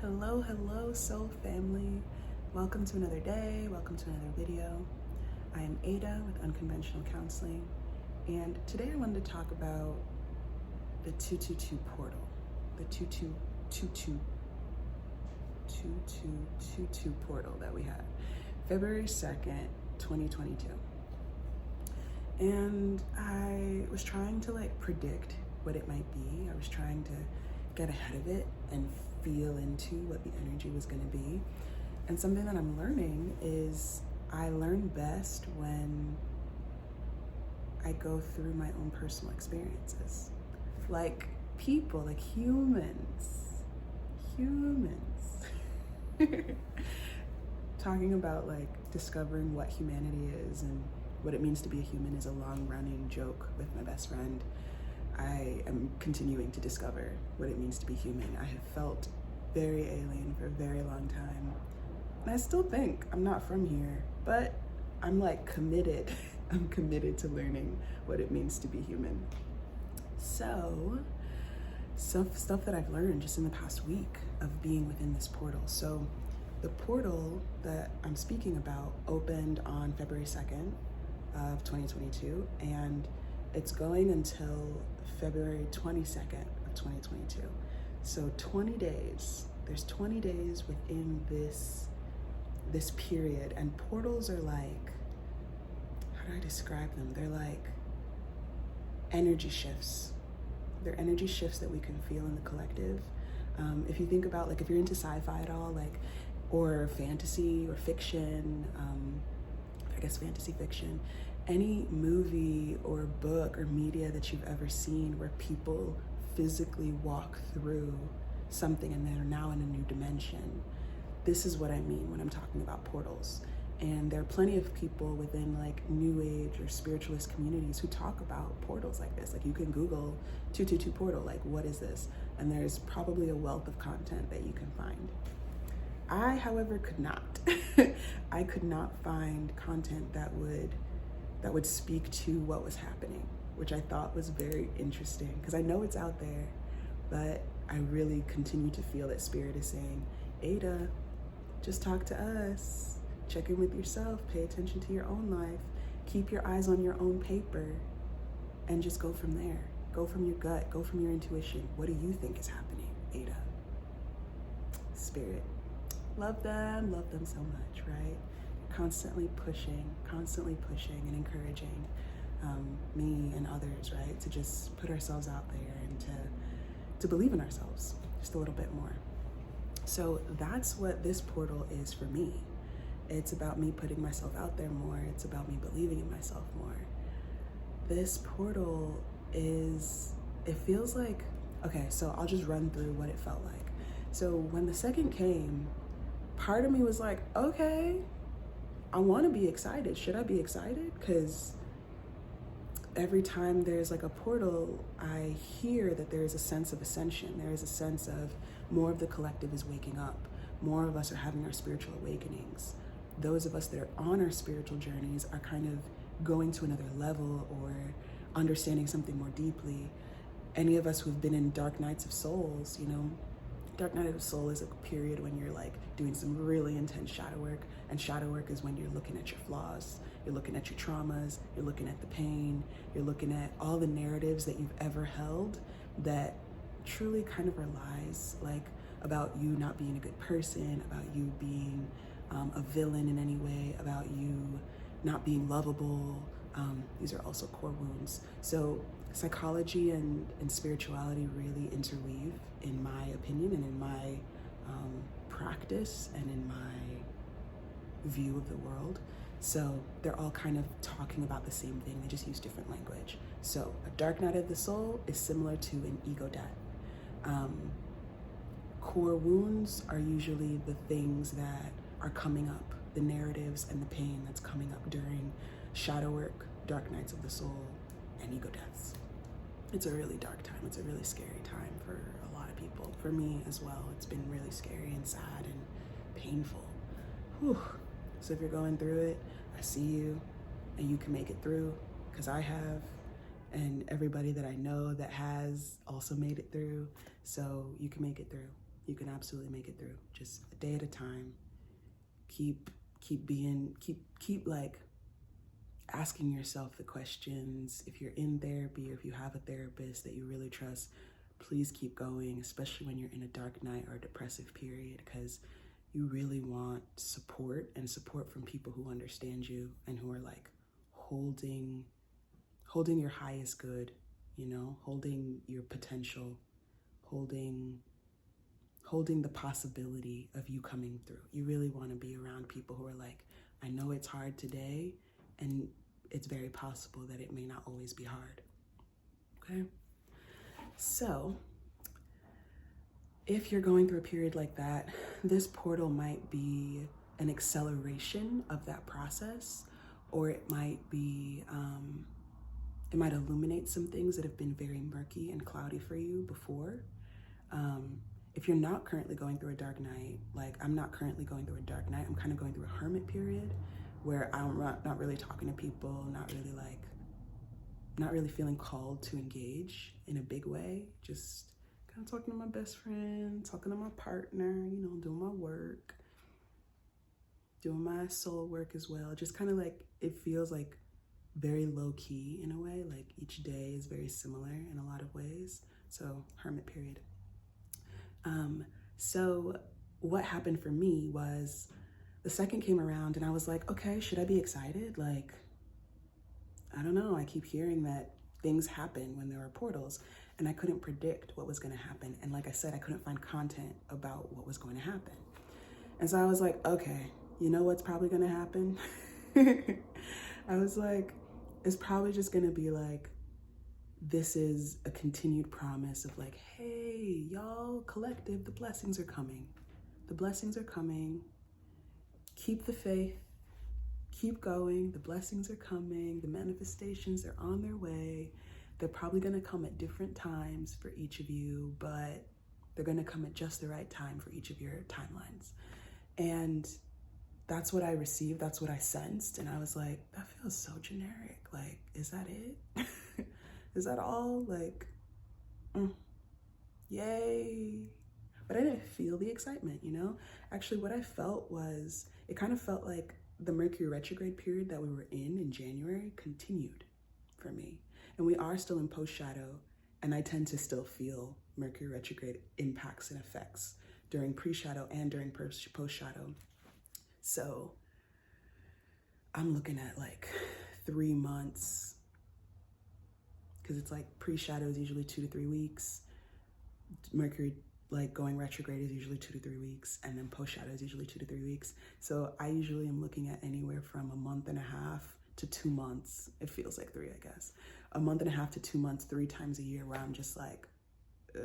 Hello, soul family. Welcome to another day. Welcome to another video. I am Ada with Unconventional Counseling, and today I wanted to talk about the 222 portal, the 2222 portal that we had February 2nd, 2022. And I was trying to predict what it might be. I was trying to get ahead of it and feel into what the energy was going to be. And something that I'm learning is I learn best when I go through my own personal experiences. Like people, like humans. Talking about discovering what humanity is and what it means to be a human is a long-running joke with my best friend. I am continuing to discover what it means to be human. I have felt very alien for a very long time. And I still think I'm not from here, but I'm committed. I'm committed to learning what it means to be human. So, some stuff that I've learned just in the past week of being within this portal. So, the portal that I'm speaking about opened on February 2nd of 2022, and it's going until February 22nd of 2022. So 20 days, there's 20 days within this period, and portals are how do I describe them? They're like energy shifts. They're energy shifts that we can feel in the collective. If you think about if you're into sci-fi at all, or fantasy or fiction, I guess fantasy fiction, any movie or book or media that you've ever seen where people physically walk through something and they're now in a new dimension. This is what I mean when I'm talking about portals. And there are plenty of people within new age or spiritualist communities who talk about portals like this. You can Google 222 portal, what is this? And there's probably a wealth of content that you can find. I, however, could not. I could not find content that would speak to what was happening, which I thought was very interesting because I know it's out there, but I really continue to feel that Spirit is saying, Ada, just talk to us, check in with yourself, pay attention to your own life, keep your eyes on your own paper, and just go from there. Go from your gut, go from your intuition. What do you think is happening, Ada? Spirit. Love them so much, right? Constantly pushing and encouraging me and others, right? To just put ourselves out there and to believe in ourselves just a little bit more. So that's what this portal is for me. It's about me putting myself out there more. It's about me believing in myself more. This portal it feels okay, so I'll just run through what it felt like. So when the second came, part of me was okay, I want to be excited. Should I be excited? Because every time there's a portal, I hear that there is a sense of ascension. There is a sense of more of the collective is waking up. More of us are having our spiritual awakenings. Those of us that are on our spiritual journeys are kind of going to another level or understanding something more deeply. Any of us who've been in dark nights of souls, Dark night of the soul is a period when you're doing some really intense shadow work, and shadow work is when you're looking at your flaws, you're looking at your traumas, you're looking at the pain, you're looking at all the narratives that you've ever held that truly kind of are lies, about you not being a good person, about you being a villain in any way, about you not being lovable. These are also core wounds. So psychology and spirituality really interweave, in my opinion, and in my practice, and in my view of the world. So they're all kind of talking about the same thing. They just use different language. So a dark night of the soul is similar to an ego death. Core wounds are usually the things that are coming up, the narratives and the pain that's coming up during shadow work, dark nights of the soul, and ego deaths. It's a really dark time. It's a really scary time for a lot of people. For me as well, it's been really scary and sad and painful. Whew. So if you're going through it, I see you, and you can make it through, because I have, and everybody that I know that has also made it through, so you can make it through. You can absolutely make it through, just a day at a time. Keep like asking yourself the questions. If you're in therapy or if you have a therapist that you really trust, please keep going, especially when you're in a dark night or a depressive period, because you really want support, and support from people who understand you and who are like holding your highest good, you know, holding your potential, holding the possibility of you coming through. You really want to be around people who are like, I know it's hard today, and it's very possible that it may not always be hard. Okay? So, if you're going through a period like that, this portal might be an acceleration of that process, or it might be, it might illuminate some things that have been very murky and cloudy for you before. If you're not currently going through a dark night, like I'm not currently going through a dark night, I'm kind of going through a hermit period where I'm not really talking to people, not really feeling called to engage in a big way, just kind of talking to my best friend, talking to my partner, you know, doing my work, doing my soul work as well. Just kind of like, it feels like very low key in a way, like each day is very similar in a lot of ways. So hermit period. So what happened for me was the second came around and I was like, okay, should I be excited? Like, I don't know. I keep hearing that things happen when there are portals, and I couldn't predict what was going to happen. And like I said, I couldn't find content about what was going to happen. And so I was like, okay, you know what's probably going to happen? I was like, it's probably just going to be like, this is a continued promise of like, hey, y'all, collective, the blessings are coming. The blessings are coming. Keep the faith. Keep going. The blessings are coming. The manifestations are on their way. They're probably going to come at different times for each of you, but they're going to come at just the right time for each of your timelines. And that's what I received. That's what I sensed. And I was like, that feels so generic. Like, is that it? Is that all? Like, yay. But I didn't feel the excitement, you know? Actually, what I felt was, it kind of felt like the Mercury retrograde period that we were in January continued for me. And we are still in post-shadow, and I tend to still feel Mercury retrograde impacts and effects during pre-shadow and during post-shadow. So I'm looking at like 3 months, because it's like pre-shadow is usually 2 to 3 weeks. Mercury like going retrograde is usually 2 to 3 weeks, and then post-shadow is usually 2 to 3 weeks. So I usually am looking at anywhere from a month and a half to 2 months. It feels like 3, I guess. A month and a half to 2 months, 3 times a year, where I'm just like, you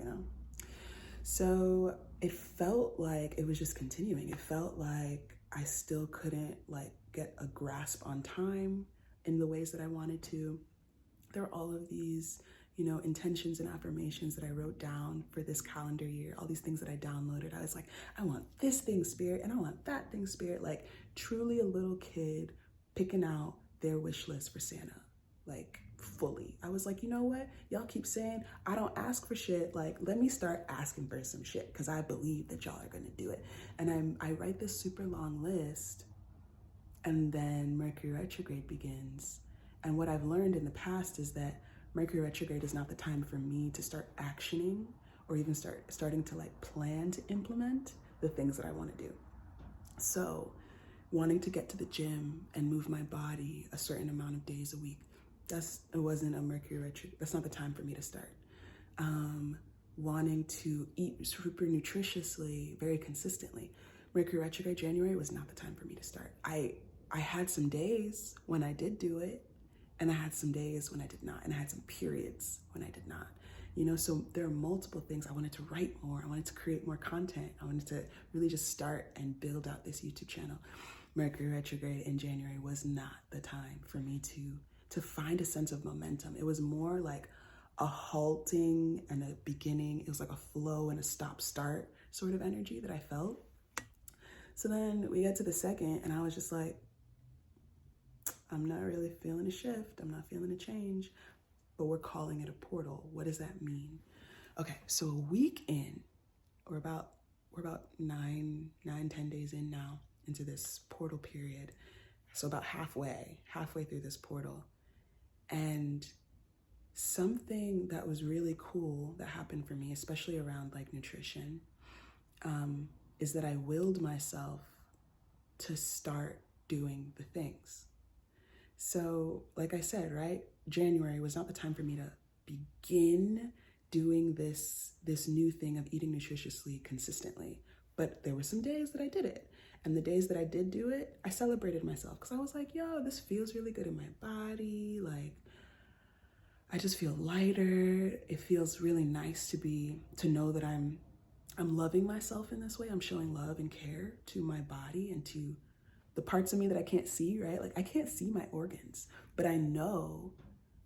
know? So it felt like it was just continuing. It felt like I still couldn't like get a grasp on time in the ways that I wanted to. There are all of these, you know, intentions and affirmations that I wrote down for this calendar year, all these things that I downloaded. I was like, I want this thing, spirit, and I want that thing, spirit. Like truly a little kid picking out their wish list for Santa, like fully. I was like, you know what? Y'all keep saying I don't ask for shit. Like, let me start asking for some shit, because I believe that y'all are gonna do it. And I write this super long list, and then Mercury retrograde begins. And what I've learned in the past is that Mercury retrograde is not the time for me to start actioning or even starting to like plan to implement the things that I want to do. So wanting to get to the gym and move my body a certain amount of days a week, it wasn't a Mercury retrograde. That's not the time for me to start. Wanting to eat super nutritiously, very consistently, Mercury retrograde January was not the time for me to start. I had some days when I did do it, and I had some days when I did not, and I had some periods when I did not. You know, so there are multiple things. I wanted to write more. I wanted to create more content. I wanted to really just start and build out this YouTube channel. Mercury retrograde in January was not the time for me to find a sense of momentum. It was more like a halting and a beginning. It was like a flow and a stop-start sort of energy that I felt. So then we get to the second, and I was just like, I'm not really feeling a shift. I'm not feeling a change, but we're calling it a portal. What does that mean? Okay, so a week in, we're about 10 days in now into this portal period. So about halfway through this portal. And something that was really cool that happened for me, especially around like nutrition, is that I willed myself to start doing the things. So like I said, right, January was not the time for me to begin doing this new thing of eating nutritiously consistently. But there were some days that I did it. And the days that I did do it, I celebrated myself because I was like, yo, this feels really good in my body. Like, I just feel lighter. It feels really nice to know that I'm loving myself in this way. I'm showing love and care to my body and to the parts of me that I can't see, right? Like I can't see my organs, but I know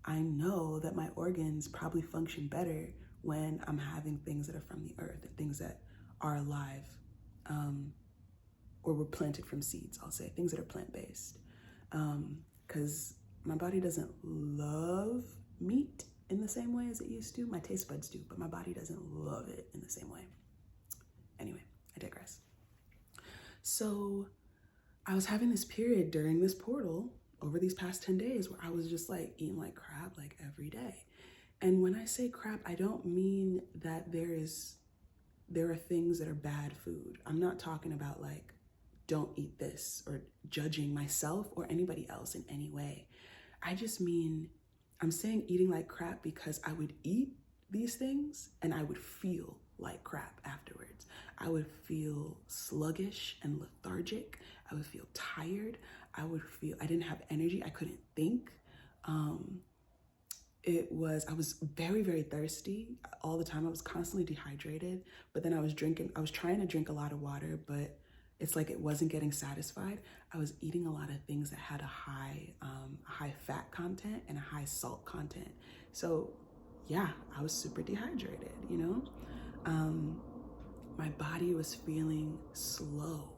that my organs probably function better when I'm having things that are from the earth and things that are alive, or were planted from seeds, I'll say, things that are plant-based. Because my body doesn't love meat in the same way as it used to. My taste buds do, but my body doesn't love it in the same way. Anyway, I digress. So I was having this period during this portal over these past 10 days where I was just like eating like crap like every day. And when I say crap, I don't mean that there are things that are bad food. I'm not talking about like, don't eat this or judging myself or anybody else in any way. I just mean, I'm saying eating like crap because I would eat these things and I would feel like crap afterwards. I would feel sluggish and lethargic. I would feel tired. I didn't have energy. I couldn't think. I was very, very thirsty all the time. I was constantly dehydrated, but then I was trying to drink a lot of water, but it's like it wasn't getting satisfied. I was eating a lot of things that had a high fat content and a high salt content. So yeah, I was super dehydrated, you know? My body was feeling slow.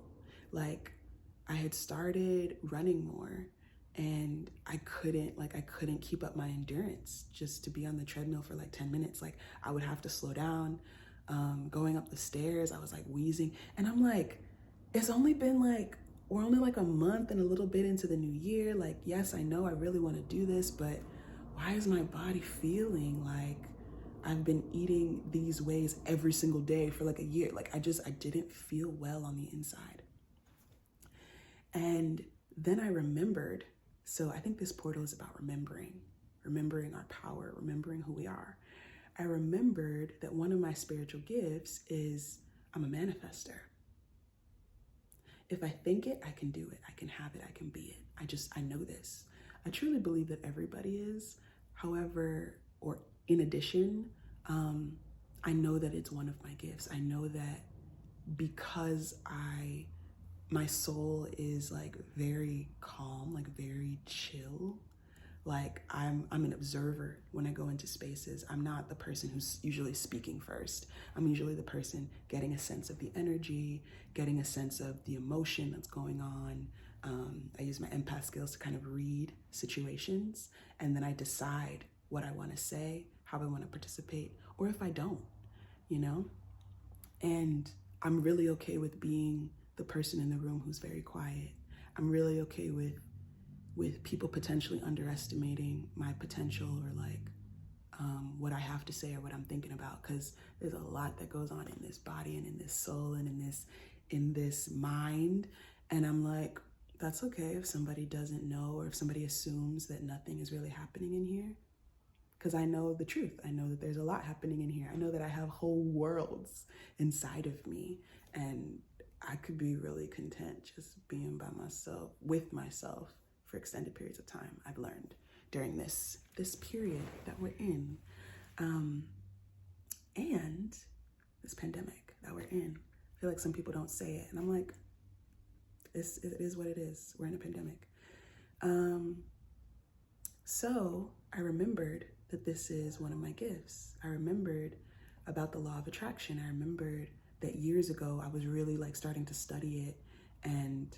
Like I had started running more and I couldn't keep up my endurance just to be on the treadmill for like 10 minutes. Like I would have to slow down. Going up the stairs, I was like wheezing. And I'm like, we're only like a month and a little bit into the new year. Like, yes, I know I really want to do this, but why is my body feeling like I've been eating these ways every single day for like a year? Like I didn't feel well on the inside. And then I remembered, so I think this portal is about remembering our power, remembering who we are. I remembered that one of my spiritual gifts is I'm a manifester. If I think it, I can do it. I can have it. I can be it. I know this. I truly believe that everybody is. However, or in addition, I know that it's one of my gifts. I know that because my soul is like very calm, like very chill. Like I'm an observer when I go into spaces. I'm not the person who's usually speaking first. I'm usually the person getting a sense of the energy, getting a sense of the emotion that's going on. I use my empath skills to kind of read situations, and then I decide what I want to say, how I want to participate, or if I don't, you know? And I'm really okay with being the person in the room who's very quiet. I'm really okay with people potentially underestimating my potential or like what I have to say or what I'm thinking about, because there's a lot that goes on in this body and in this soul and in this mind. And I'm like, that's okay if somebody doesn't know or if somebody assumes that nothing is really happening in here, because I know the truth. I know that there's a lot happening in here. I know that I have whole worlds inside of me, and I could be really content just being by myself, with myself, for extended periods of time. I've learned during this period that we're in, and this pandemic that we're in. I feel like some people don't say it, and I'm like, it is what it is. We're in a pandemic. So I remembered that this is one of my gifts. I remembered about the law of attraction. I remembered that years ago I was really like starting to study it, and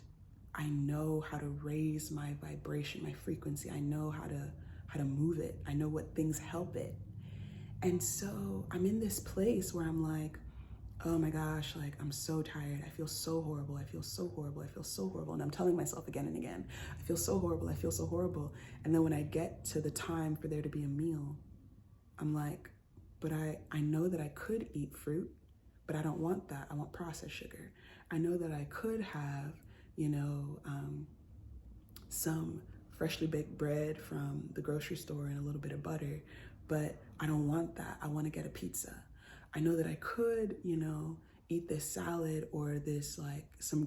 I know how to raise my vibration, my frequency. I know how to move it. I know what things help it. And so I'm in this place where I'm like, oh my gosh, like I'm so tired. I feel so horrible. I feel so horrible. I feel so horrible. And I'm telling myself again and again, I feel so horrible. I feel so horrible. And then when I get to the time for there to be a meal, I'm like, but I know that I could eat fruit, but I don't want that. I want processed sugar. I know that I could have, some freshly baked bread from the grocery store and a little bit of butter, but I don't want that. I want to get a pizza. I know that I could, eat this salad or this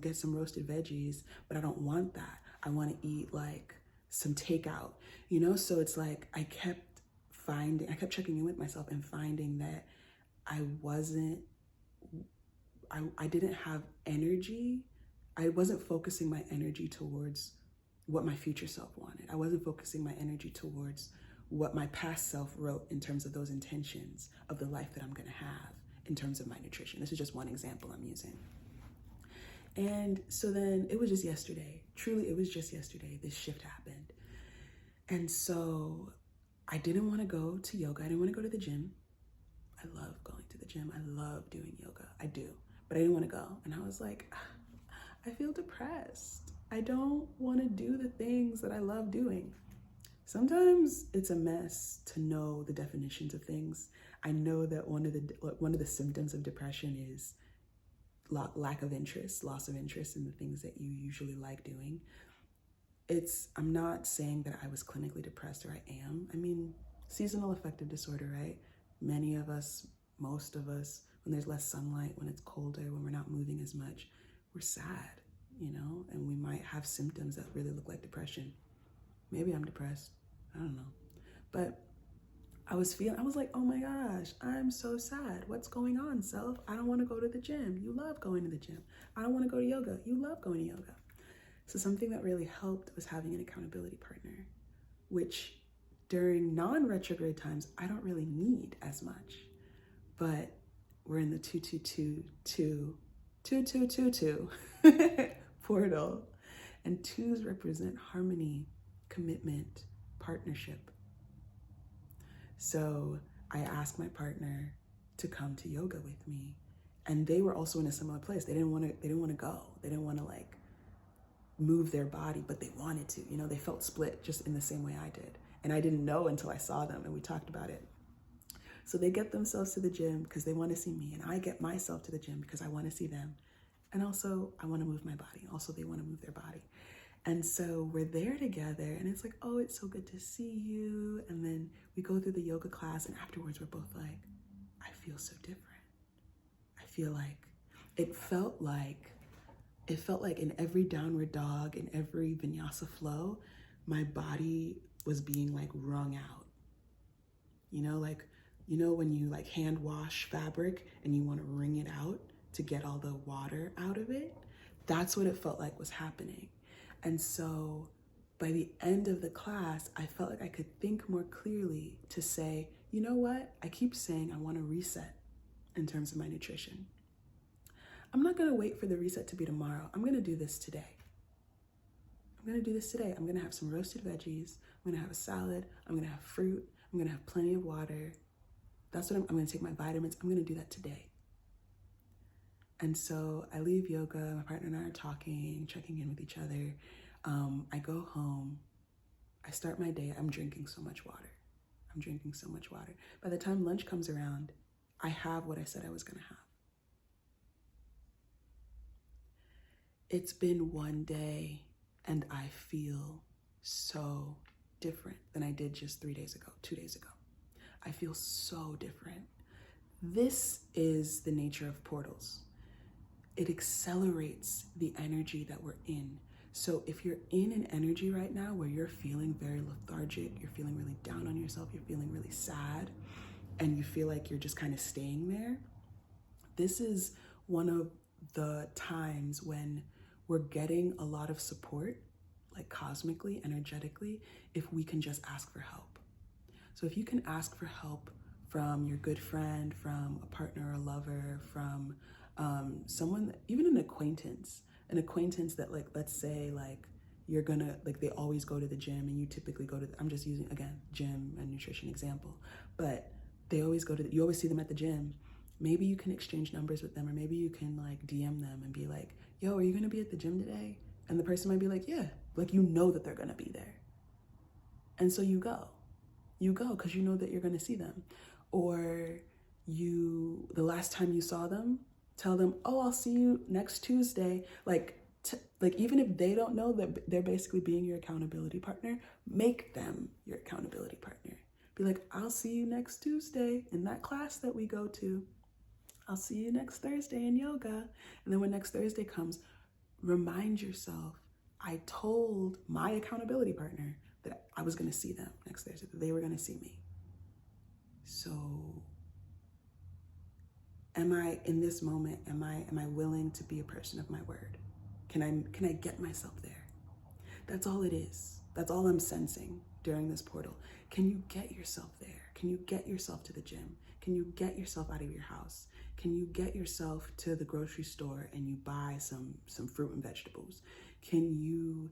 get some roasted veggies, but I don't want that. I want to eat like some takeout, So it's like I kept checking in with myself and finding that I didn't have energy. I wasn't focusing my energy towards what my future self wanted. I wasn't focusing my energy towards what my past self wrote in terms of those intentions of the life that I'm gonna have in terms of my nutrition. This is just one example I'm using. And so then it was just yesterday, truly it was just yesterday, this shift happened. And so I didn't wanna go to yoga. I didn't wanna go to the gym. I love going to the gym. I love doing yoga. I do, but I didn't wanna go. And I was like, I feel depressed. I don't wanna do the things that I love doing. Sometimes it's a mess to know the definitions of things. I know that one of the symptoms of depression is lack of interest, loss of interest in the things that you usually like doing. I'm not saying that I was clinically depressed, or I am. I mean, seasonal affective disorder, right? Many of us, most of us, when there's less sunlight, when it's colder, when we're not moving as much, we're sad, and we might have symptoms that really look like depression. Maybe I'm depressed. I don't know. But I was like, oh my gosh, I'm so sad. What's going on, self? I don't want to go to the gym. You love going to the gym. I don't want to go to yoga. You love going to yoga. So something that really helped was having an accountability partner, which during non-retrograde times, I don't really need as much. But we're in the 2222 portal. And 2s represent harmony, commitment, partnership. So I asked my partner to come to yoga with me, and they were also in a similar place. They didn't want to go. They didn't want to move their body, but they wanted to. They felt split just in the same way I did. And I didn't know until I saw them and we talked about it. So they get themselves to the gym because they want to see me, and I get myself to the gym because I want to see them. And also I want to move my body. Also, they want to move their body. And so we're there together, and it's like, oh, it's so good to see you. And then we go through the yoga class, and afterwards we're both like, I feel so different. I feel like it felt like in every downward dog, in every vinyasa flow, my body was being wrung out. When you hand wash fabric and you want to wring it out to get all the water out of it, that's what it felt like was happening. And so by the end of the class, I felt like I could think more clearly to say, you know what? I keep saying I want to reset in terms of my nutrition. I'm not going to wait for the reset to be tomorrow. I'm going to do this today. I'm going to have some roasted veggies. I'm going to have a salad. I'm going to have fruit. I'm going to have plenty of water. That's what I'm going to take my vitamins. I'm going to do that today. And so I leave yoga, my partner and I are talking, checking in with each other. I go home, I start my day, I'm drinking so much water. By the time lunch comes around, I have what I said I was gonna have. It's been one day and I feel so different than I did just 2 days ago. I feel so different. This is the nature of portals. It accelerates the energy that we're in. So if you're in an energy right now where you're feeling very lethargic, you're feeling really down on yourself, you're feeling really sad, and you feel like you're just kind of staying there, this is one of the times when we're getting a lot of support, cosmically, energetically, if we can just ask for help. So if you can ask for help from your good friend, from a partner or a lover, from someone, even an acquaintance that let's say you're gonna, they always go to the gym and you typically go to, I'm just using, again, gym and nutrition example, but you always see them at the gym. Maybe you can exchange numbers with them, or maybe you can like DM them and be like, yo, are you gonna be at the gym today? And the person might be like, yeah, like you know that they're gonna be there. And so you go because you know that you're gonna see them. Or the last time you saw them, tell them, oh, I'll see you next Tuesday. Like even if they don't know, that they're basically being your accountability partner, make them your accountability partner. Be like, I'll see you next Tuesday in that class that we go to. I'll see you next Thursday in yoga. And then when next Thursday comes, remind yourself, I told my accountability partner that I was gonna see them next Thursday, that they were gonna see me. So in this moment, am I willing to be a person of my word? Can I get myself there? That's all it is. That's all I'm sensing during this portal. Can you get yourself there? Can you get yourself to the gym? Can you get yourself out of your house? Can you get yourself to the grocery store and you buy some fruit and vegetables? Can you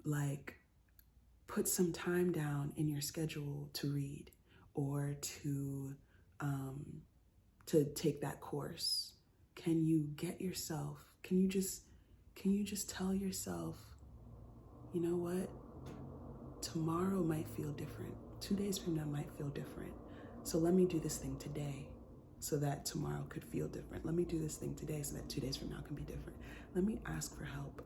like put some time down in your schedule to read or to take that course? Can you just tell yourself, you know what? Tomorrow might feel different. 2 days from now might feel different. So let me do this thing today so that tomorrow could feel different. Let me do this thing today so that 2 days from now can be different. Let me ask for help.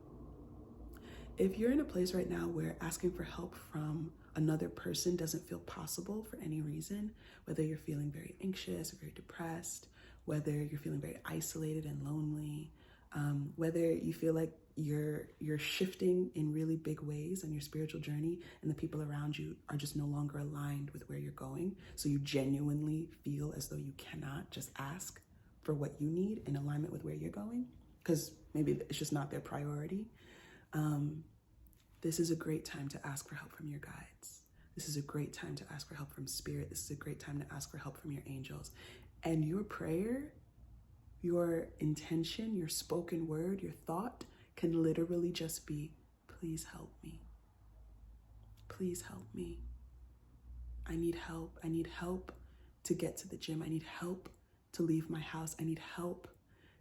If you're in a place right now where asking for help from another person doesn't feel possible for any reason, whether you're feeling very anxious or very depressed, whether you're feeling very isolated and lonely, whether you feel like you're shifting in really big ways on your spiritual journey and the people around you are just no longer aligned with where you're going, so you genuinely feel as though you cannot just ask for what you need in alignment with where you're going, because maybe it's just not their priority. This is a great time to ask for help from your guides. This is a great time to ask for help from spirit. This is a great time to ask for help from your angels. And your prayer, your intention, your spoken word, your thought can literally just be, please help me. Please help me. I need help. I need help to get to the gym. I need help to leave my house. I need help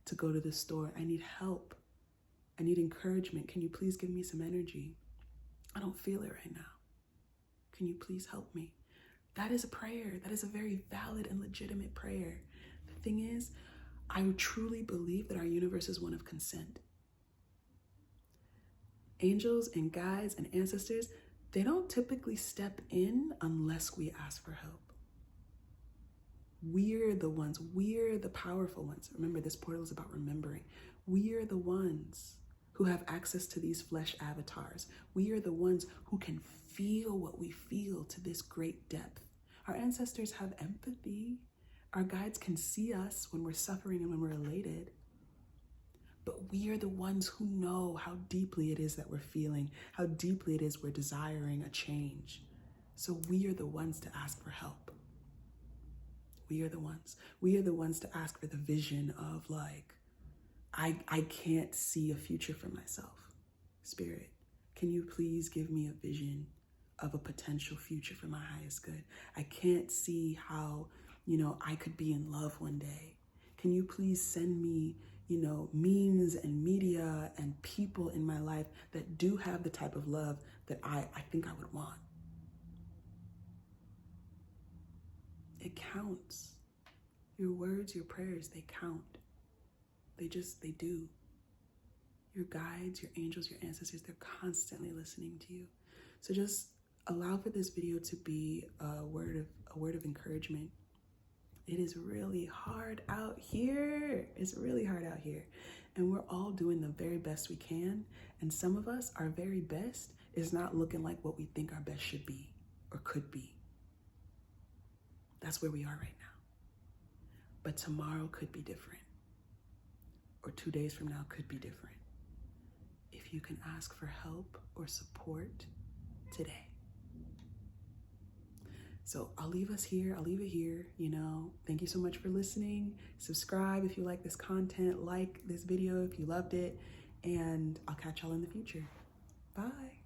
to go to the store. I need help. I need encouragement. Can you please give me some energy? I don't feel it right now. Can you please help me? That is a prayer. That is a very valid and legitimate prayer. The thing is, I truly believe that our universe is one of consent. Angels and guides and ancestors, they don't typically step in unless we ask for help. We're the ones, we're the powerful ones. Remember, this portal is about remembering. We are the ones who have access to these flesh avatars. We are the ones who can feel what we feel to this great depth. Our ancestors have empathy. Our guides can see us when we're suffering and when we're elated. But we are the ones who know how deeply it is that we're feeling, how deeply it is we're desiring a change. So we are the ones to ask for help. We are the ones. We are the ones to ask for the vision of like, I can't see a future for myself. Spirit, can you please give me a vision of a potential future for my highest good? I can't see how, I could be in love one day. Can you please send me, means and media and people in my life that do have the type of love that I think I would want? It counts. Your words, your prayers, they count. They do. Your guides, your angels, your ancestors, they're constantly listening to you. So just allow for this video to be a word of encouragement. It is really hard out here. It's really hard out here. And we're all doing the very best we can. And some of us, our very best is not looking like what we think our best should be or could be. That's where we are right now. But tomorrow could be different. Or 2 days from now could be different. If you can ask for help or support today. So I'll leave us here. I'll leave it here. Thank you so much for listening. Subscribe if you like this content. Like this video if you loved it. And I'll catch y'all in the future. Bye.